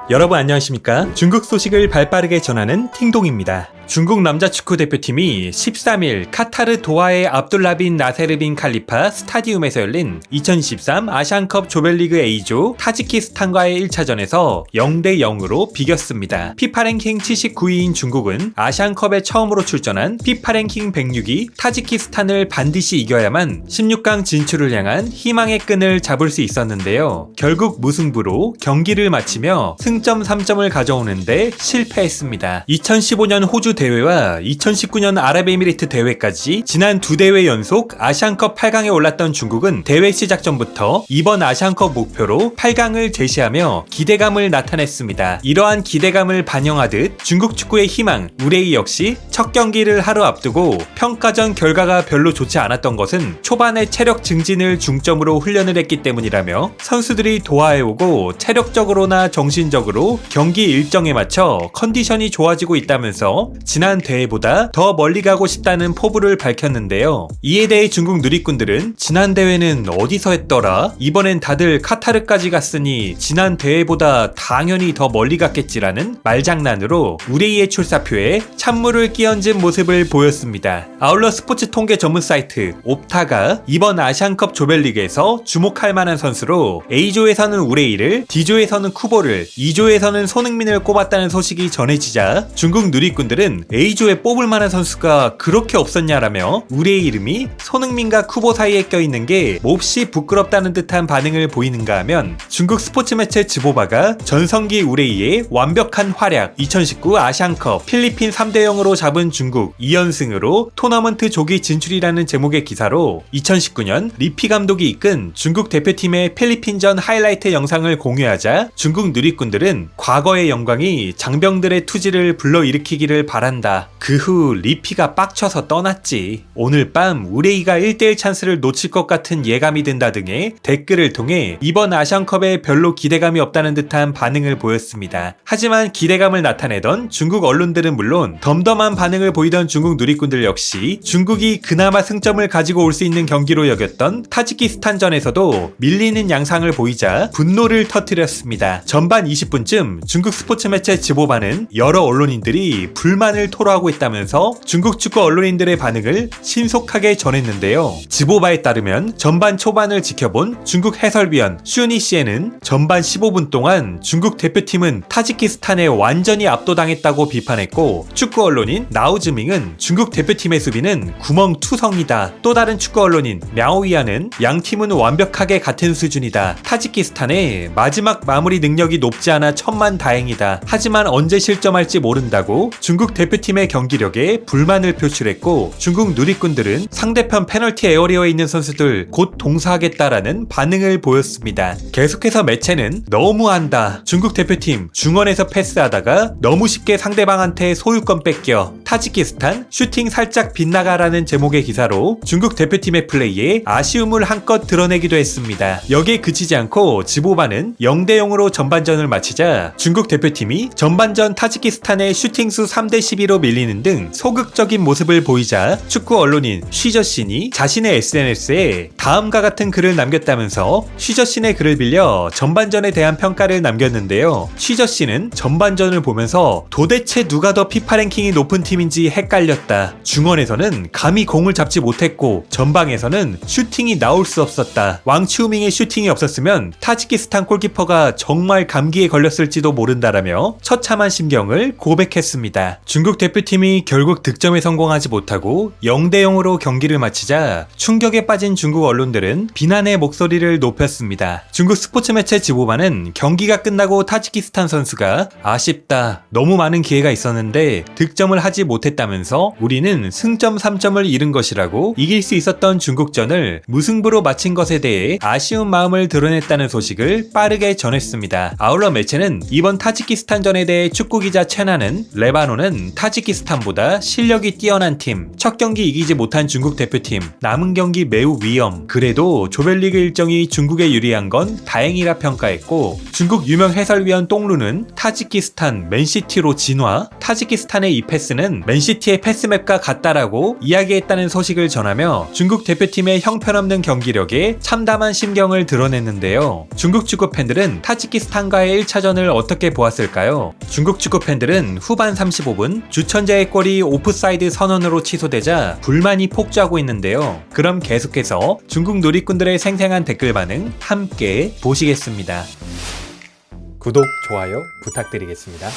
여러분 안녕하십니까? 중국 소식을 발빠르게 전하는 팅동입니다. 중국 남자 축구 대표팀이 13일 카타르 도하의 압둘라 빈 나세르 빈 칼리파 스타디움에서 열린 2023 아시안컵 조별리그 A조 타지키스탄과의 1차전에서 0대 0으로 비겼습니다. 피파 랭킹 79위인 중국은 아시안컵에 처음으로 출전한 피파 랭킹 106위 타지키스탄을 반드시 이겨야만 16강 진출을 향한 희망의 끈을 잡을 수 있었는데요. 결국 무승부로 경기를 마치며 승점 3점을 가져오는데 실패했습니다. 2015년 호주 대회와 2019년 아랍에미리트 대회까지 지난 두 대회 연속 아시안컵 8강에 올랐던 중국은 대회 시작 전부터 이번 아시안컵 목표로 8강을 제시하며 기대감을 나타냈습니다. 이러한 기대감을 반영하듯 중국 축구의 희망 우레이 역시 첫 경기를 하루 앞두고 평가전 결과가 별로 좋지 않았던 것은 초반에 체력 증진을 중점으로 훈련을 했기 때문이라며 선수들이 도하에 오고 체력적으로나 정신적으로 경기 일정에 맞춰 컨디션이 좋아지고 있다면서 지난 대회보다 더 멀리 가고 싶다는 포부를 밝혔는데요. 이에 대해 중국 누리꾼들은 지난 대회는 어디서 했더라? 이번엔 다들 카타르까지 갔으니 지난 대회보다 당연히 더 멀리 갔겠지라는 말장난으로 우레이의 출사표에 찬물을 끼얹은 모습을 보였습니다. 아울러 스포츠 통계 전문 사이트 옵타가 이번 아시안컵 조별리그에서 주목할 만한 선수로 A조에서는 우레이를, D조에서는 쿠보를, E조에서는 손흥민을 꼽았다는 소식이 전해지자 중국 누리꾼들은 A조에 뽑을 만한 선수가 그렇게 없었냐라며 우리의 이름이 손흥민과 쿠보 사이에 껴있는 게 몹시 부끄럽다는 듯한 반응을 보이는가 하면 중국 스포츠 매체 즈보바가 전성기 우레이의 완벽한 활약 2019 아시안컵 필리핀 3대 0으로 잡은 중국 2연승으로 토너먼트 조기 진출이라는 제목의 기사로 2019년 리피 감독이 이끈 중국 대표팀의 필리핀전 하이라이트 영상을 공유하자 중국 누리꾼들은 과거의 영광이 장병들의 투지를 불러일으키기를 바란다. 그 후 리피가 빡쳐서 떠났지. 오늘 밤 우레이가 1대1 찬스를 놓칠 것 같은 예감이 든다 등의 댓글을 통해 이번 아시안컵에 별로 기대감이 없다는 듯한 반응을 보였습니다. 하지만 기대감을 나타내던 중국 언론들은 물론 덤덤한 반응을 보이던 중국 누리꾼들 역시 중국이 그나마 승점을 가지고 올 수 있는 경기로 여겼던 타지키스탄전에서도 밀리는 양상을 보이자 분노를 터뜨렸습니다. 전반 20분쯤 중국 스포츠 매체 즈보바는 여러 언론인들이 불만을 토로하고 있다면서 중국 축구 언론인들의 반응을 신속하게 전했는데요. 즈보바에 따르면 전반 초반을 지켜본 중국 해설위원 슈니 씨에는 전반 15분 동안 중국 대표팀은 타지키스탄에 완전히 압도당했다고 비판했고 축구 언론인 나우즈밍은 중국 대표팀의 수비는 구멍투성이다. 또 다른 축구 언론인 мя오이아는 양팀은 완벽하게 같은 수준이다. 타지키스탄의 마지막 마무리 능력이 높지 않아 천만다행이다. 하지만 언제 실점할지 모른다고 중국 대표팀의 경기력에 불만을 표출했고 중국 누리꾼들은 상대편 페널티 에어리어에 있는 선수들 곧 동사하겠다라는 반응을 보였습니다. 계속해서 매체는 너무한다. 중국 대표팀 중원에서 패스하다가 너무 쉽게 상대방한테 소유권 뺏겨. 타지키스탄 슈팅 살짝 빗나가라는 제목의 기사로 중국 대표팀의 플레이에 아쉬움을 한껏 드러내기도 했습니다. 여기에 그치지 않고 즈보바는 0대 0으로 전반전을 마치자 중국 대표팀이 전반전 타지키스탄의 슈팅수 3대 12로 밀리는 등 소극적인 모습을 보이자 축구 언론인 쉬저신이 자신의 SNS에 다음과 같은 글을 남겼다면서 쉬저신의 글을 빌려 전반전에 대한 평가를 남겼는데요. 쉬저신은 전반전을 보면서 도대체 누가 더 피파 랭킹이 높은 팀인지 헷갈렸다. 중원에서는 감히 공을 잡지 못했고 전방에서는 슈팅이 나올 수 없었다. 왕치우밍의 슈팅이 없었으면 타지키스탄 골키퍼가 정말 감기에 걸렸을지도 모른다라며 처참한 심경을 고백했습니다. 중국 대표팀이 결국 득점에 성공하지 못하고 0대 0으로 경기를 마치자 충격에 빠진 중국 언론들은 비난의 목소리를 높였습니다. 중국 스포츠 매체 즈보바는 경기가 끝나고 타지키스탄 선수가 아쉽다. 너무 많은 기회가 있었는데 득점을 하지 못했다면서 우리는 승점 3점을 잃은 것이라고 이길 수 있었던 중국전을 무승부로 마친 것에 대해 아쉬운 마음을 드러냈다는 소식을 빠르게 전했습니다. 아울러 매체는 이번 타지키스탄전에 대해 축구기자 채나는 레바논은 타지키스탄보다 실력이 뛰어난 팀, 첫 경기 이기지 못한 중국 대표팀, 남은 경기 매우 위험, 그래도 조별리그 일정이 중국에 유리한 건 다행이라 평가했고 중국 유명 해설위원 똥루는 타지키스탄 맨시티로 진화, 타지키스탄의 이 패스는 대표팀은 맨시티의 패스맵과 같다라고 이야기했다는 소식을 전하며 중국 대표팀의 형편없는 경기력에 참담한 심경을 드러냈는데요. 중국 축구 팬들은 타지키스탄과의 1차전을 어떻게 보았을까요? 중국 축구 팬들은 후반 35분 주천재의 골이 오프사이드 선언으로 취소되자 불만이 폭주하고 있는데요. 그럼 계속해서 중국 누리꾼들의 생생한 댓글 반응 함께 보시겠습니다. 구독, 좋아요 부탁드리겠습니다.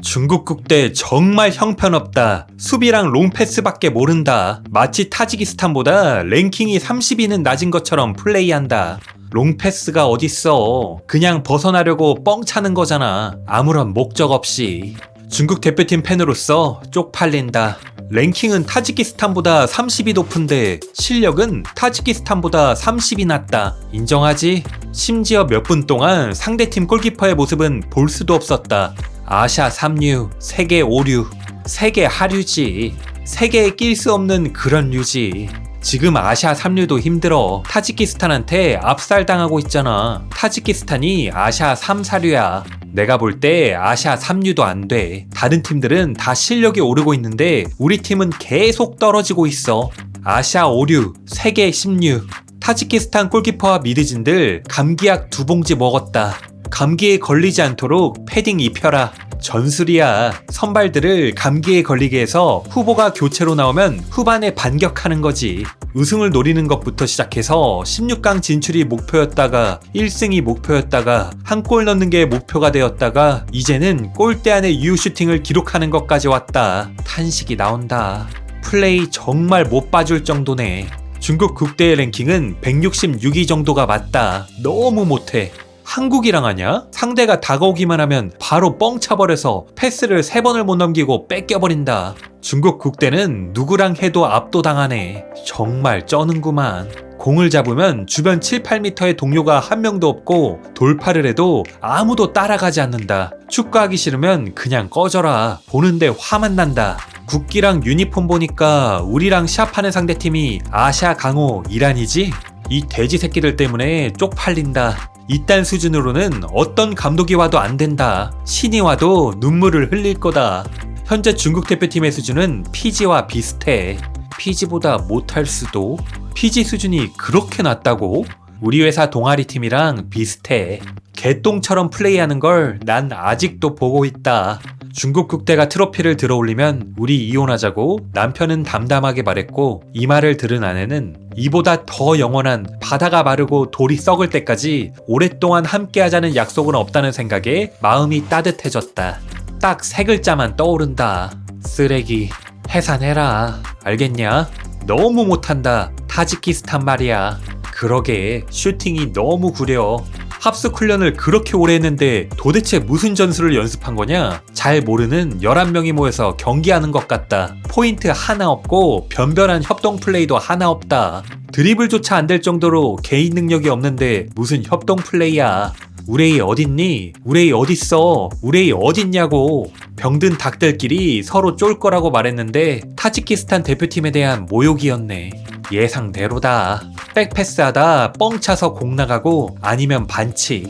중국 국대 정말 형편없다. 수비랑 롱패스밖에 모른다. 마치 타지키스탄보다 랭킹이 30위는 낮은 것처럼 플레이한다. 롱패스가 어딨어. 그냥 벗어나려고 뻥 차는 거잖아. 아무런 목적 없이. 중국 대표팀 팬으로서 쪽팔린다. 랭킹은 타지키스탄보다 30이 높은데 실력은 타지키스탄보다 30이 낮다. 인정하지? 심지어 몇 분 동안 상대팀 골키퍼의 모습은 볼 수도 없었다. 아시아 3류, 세계 5류, 세계 하류지. 세계에 낄 수 없는 그런 류지. 지금 아시아 3류도 힘들어. 타지키스탄한테 압살당하고 있잖아. 타지키스탄이 아시아 3, 4류야. 내가 볼 때 아시아 3류도 안 돼. 다른 팀들은 다 실력이 오르고 있는데 우리 팀은 계속 떨어지고 있어. 아시아 5류, 세계 10류. 타지키스탄 골키퍼와 미드진들 감기약 2봉지 먹었다. 감기에 걸리지 않도록 패딩 입혀라. 전술이야. 선발들을 감기에 걸리게 해서 후보가 교체로 나오면 후반에 반격하는 거지. 우승을 노리는 것부터 시작해서 16강 진출이 목표였다가 1승이 목표였다가 한 골 넣는 게 목표가 되었다가 이제는 골대 안에 유효 슈팅을 기록하는 것까지 왔다. 탄식이 나온다. 플레이 정말 못 봐줄 정도네. 중국 국대의 랭킹은 166위 정도가 맞다. 너무 못해. 한국이랑 하냐? 상대가 다가오기만 하면 바로 뻥 차버려서 패스를 3번을 못 넘기고 뺏겨버린다. 중국 국대는 누구랑 해도 압도당하네. 정말 쩌는구만. 공을 잡으면 주변 7, 8m의 동료가 한 명도 없고 돌파를 해도 아무도 따라가지 않는다. 축구하기 싫으면 그냥 꺼져라. 보는데 화만 난다. 국기랑 유니폼 보니까 우리랑 시합하는 상대팀이 아시아 강호 이란이지? 이 돼지 새끼들 때문에 쪽팔린다. 이딴 수준으로는 어떤 감독이 와도 안 된다. 신이 와도 눈물을 흘릴 거다. 현재 중국 대표팀의 수준은 피지와 비슷해. 피지보다 못할 수도. 피지 수준이 그렇게 낮다고? 우리 회사 동아리 팀이랑 비슷해. 개똥처럼 플레이하는 걸 난 아직도 보고 있다. 중국 국대가 트로피를 들어올리면 우리 이혼하자고 남편은 담담하게 말했고 이 말을 들은 아내는 이보다 더 영원한 바다가 마르고 돌이 썩을 때까지 오랫동안 함께하자는 약속은 없다는 생각에 마음이 따뜻해졌다. 딱 3글자만 떠오른다. 쓰레기. 해산해라. 알겠냐? 너무 못한다. 타지키스탄 말이야. 그러게 슈팅이 너무 구려. 합숙 훈련을 그렇게 오래 했는데 도대체 무슨 전술을 연습한 거냐? 잘 모르는 11명이 모여서 경기하는 것 같다. 포인트 하나 없고 변변한 협동 플레이도 하나 없다. 드리블조차 안 될 정도로 개인 능력이 없는데 무슨 협동 플레이야. 우레이 어딨니? 우레이 어딨어? 우레이 어딨냐고. 병든 닭들끼리 서로 쫄 거라고 말했는데 타지키스탄 대표팀에 대한 모욕이었네. 예상대로다. 백패스하다 뻥 차서 공 나가고 아니면 반칙.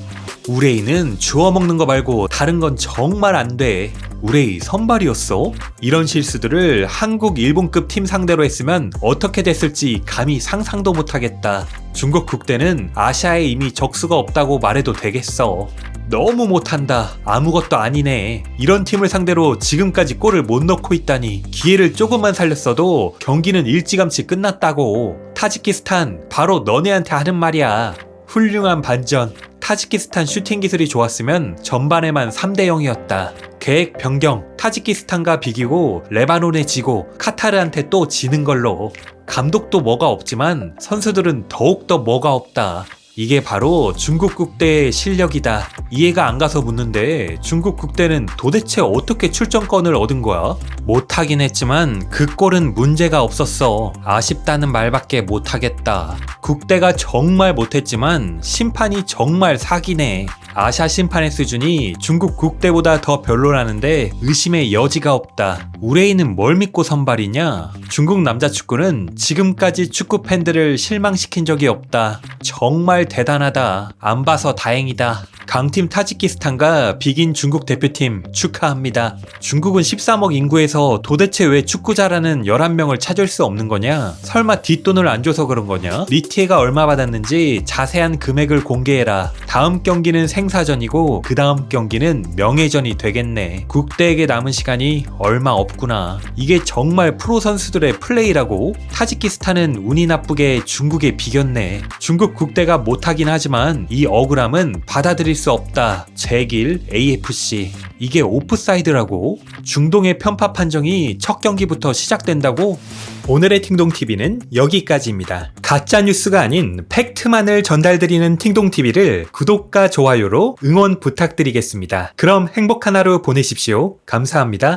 우레이는 주워 먹는 거 말고 다른 건 정말 안 돼. 우레이 선발이었어? 이런 실수들을 한국, 일본급 팀 상대로 했으면 어떻게 됐을지 감히 상상도 못하겠다. 중국 국대는 아시아에 이미 적수가 없다고 말해도 되겠어. 너무 못한다. 아무것도 아니네. 이런 팀을 상대로 지금까지 골을 못 넣고 있다니. 기회를 조금만 살렸어도 경기는 일찌감치 끝났다고. 타지키스탄 바로 너네한테 하는 말이야. 훌륭한 반전. 타지키스탄 슈팅 기술이 좋았으면 전반에만 3대 0이었다. 계획 변경. 타지키스탄과 비기고 레바논에 지고 카타르한테 또 지는 걸로. 감독도 뭐가 없지만 선수들은 더욱더 뭐가 없다. 이게 바로 중국 국대의 실력이다. 이해가 안 가서 묻는데 중국 국대는 도대체 어떻게 출전권을 얻은 거야? 못하긴 했지만 그 골은 문제가 없었어. 아쉽다는 말밖에 못하겠다. 국대가 정말 못했지만 심판이 정말 사기네. 아시아 심판의 수준이 중국 국대보다 더 별로라는데 의심의 여지가 없다. 우레이는 뭘 믿고 선발이냐? 중국 남자 축구는 지금까지 축구 팬들을 실망시킨 적이 없다. 정말 대단하다. 안 봐서 다행이다. 강팀 타지키스탄과 비긴 중국 대표팀 축하합니다. 중국은 13억 인구에서 도대체 왜 축구 잘하는 11명을 찾을 수 없는 거냐? 설마 뒷돈을 안 줘서 그런 거냐? 리티에가 얼마 받았는지 자세한 금액을 공개해라. 다음 경기는 생사전이고 그 다음 경기는 명예전이 되겠네. 국대에게 남은 시간이 얼마 없구나. 이게 정말 프로 선수들의 플레이라고? 타지키스탄은 운이 나쁘게 중국에 비겼네. 중국 국대가 못하긴 하지만 이 억울함은 받아들일 수 없다. 제길 AFC. 이게 오프사이드라고? 중동의 편파 판정이 첫 경기부터 시작된다고? 오늘의 팅동TV는 여기까지입니다. 가짜 뉴스가 아닌 팩트만을 전달드리는 팅동TV를 구독과 좋아요로 응원 부탁드리겠습니다. 그럼 행복한 하루 보내십시오. 감사합니다.